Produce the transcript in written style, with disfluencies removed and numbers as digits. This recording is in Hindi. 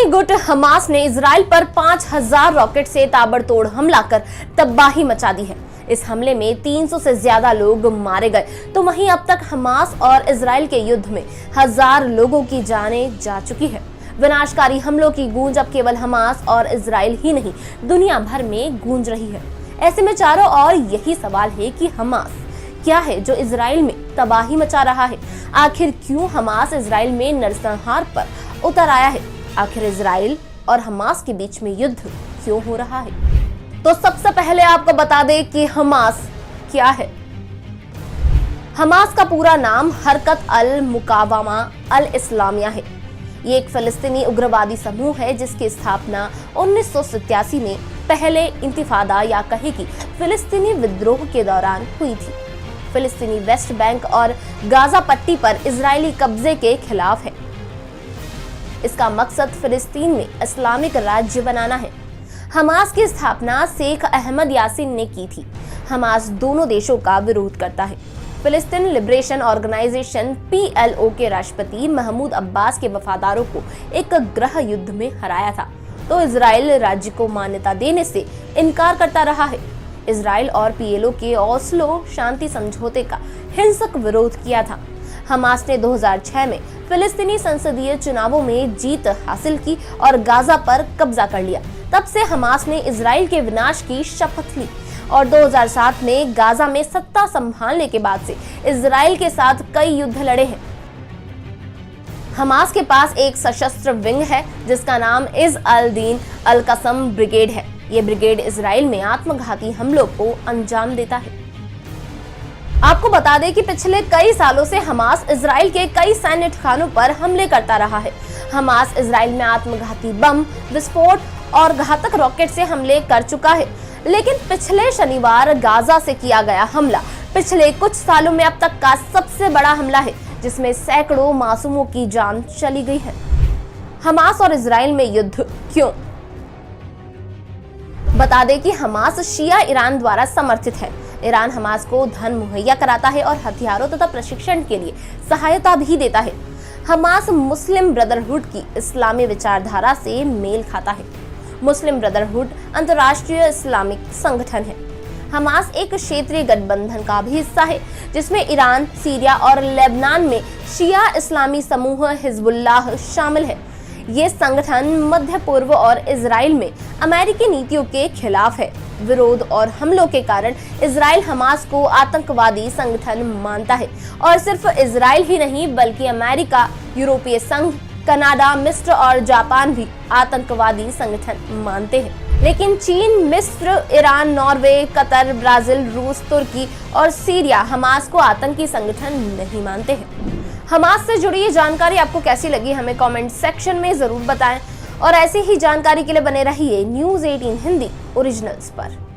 गुट हमास ने इजराइल पर 5000 रॉकेट से ताबड़तोड़ हमला कर तबाही मचा दी है। इस हमले में 300 से ज्यादा लोग मारे गए, तो वहीं अब तक हमास और इजराइल के युद्ध में 1000 लोगों की जानें जा चुकी है। विनाशकारी हमलों की गूंज अब केवल हमास और इजराइल ही नहीं, दुनिया भर में गूंज रही है। ऐसे में चारों ओर यही सवाल है कि हमास क्या है जो इजराइल में तबाही मचा रहा है? आखिर क्यों हमास इजराइल में नरसंहार पर उतर आया है? आखिर इजराइल और हमास के बीच में युद्ध क्यों हो रहा है? तो सबसे पहले आपको बता दें कि हमास क्या है। हमास का पूरा नाम हरकत अल मुकावमा अल इस्लामिया है। ये एक फिलिस्तीनी उग्रवादी समूह है जिसकी स्थापना 1987 में पहले इंतिफादा या कहे कि फिलिस्तीनी विद्रोह के दौरान हुई थी। फिलिस्तीनी वेस्ट बैंक और गाजा पट्टी पर इजरायली कब्जे के खिलाफ है। इसका मकसद फिलिस्तीन में इस्लामिक राज्य बनाना है। हमास की स्थापना शेख अहमद यासीन ने की थी। हमास दोनों देशों का विरोध करता है। फिलिस्तीन लिबरेशन ऑर्गेनाइजेशन PLO के राष्ट्रपति महमूद अब्बास के वफादारों को एक गृह युद्ध में हराया था, तो इजराइल राज्य को मान्यता देने से इनकार करता रहा है। इजराइल और PLO के ओस्लो शांति समझौते का हिंसक विरोध किया था। हमास ने 2006 में फिलिस्तीनी संसदीय चुनावों में जीत हासिल की और गाजा पर कब्जा कर लिया। तब से हमास ने इजराइल के विनाश की शपथ ली और 2007 में गाजा में सत्ता संभालने के बाद से इजराइल के साथ कई युद्ध लड़े हैं। हमास के पास एक सशस्त्र विंग है जिसका नाम इज अल दीन अल कसम ब्रिगेड है। ये ब्रिगेड इजराइल में आत्मघाती हमलों को अंजाम देता है। आपको बता दें कि पिछले कई सालों से हमास इजराइल के कई सैन्य ठिकानों पर हमले करता रहा है। हमास इजराइल में आत्मघाती बम, विस्फोट और घातक रॉकेट से हमले कर चुका है, लेकिन पिछले शनिवार गाजा से किया गया हमला पिछले कुछ सालों में अब तक का सबसे बड़ा हमला है, जिसमें सैकड़ों मासूमों की जान चली गई है। हमास और इजराइल में युद्ध क्यों? बता दें कि हमास शिया ईरान द्वारा समर्थित है। ईरान हमास को धन मुहैया कराता है और हथियारों तथा प्रशिक्षण के लिए सहायता भी देता है। हमास मुस्लिम ब्रदरहुड की इस्लामी विचारधारा से मेल खाता है। मुस्लिम ब्रदरहुड अंतर्राष्ट्रीय इस्लामिक संगठन है। हमास एक क्षेत्रीय गठबंधन का भी हिस्सा है जिसमें ईरान, सीरिया और लेबनान में शिया इस्लामी समूह हिजबुल्लाह शामिल है। ये संगठन मध्य पूर्व और इजराइल में अमेरिकी नीतियों के खिलाफ है। विरोध और हमलों के कारण इजराइल हमास को आतंकवादी संगठन मानता है और सिर्फ इजराइल ही नहीं बल्कि अमेरिका, यूरोपीय संघ, कनाडा, मिस्र और जापान भी आतंकवादी संगठन मानते हैं। लेकिन चीन, मिस्र, ईरान, नॉर्वे, कतर, ब्राजील, रूस, तुर्की और सीरिया हमास को आतंकी संगठन नहीं मानते हैं। हमास से जुड़ी ये जानकारी आपको कैसी लगी हमें कमेंट सेक्शन में जरूर बताएं और ऐसी ही जानकारी के लिए बने रहिए न्यूज़ 18 हिंदी ओरिजिनल्स पर।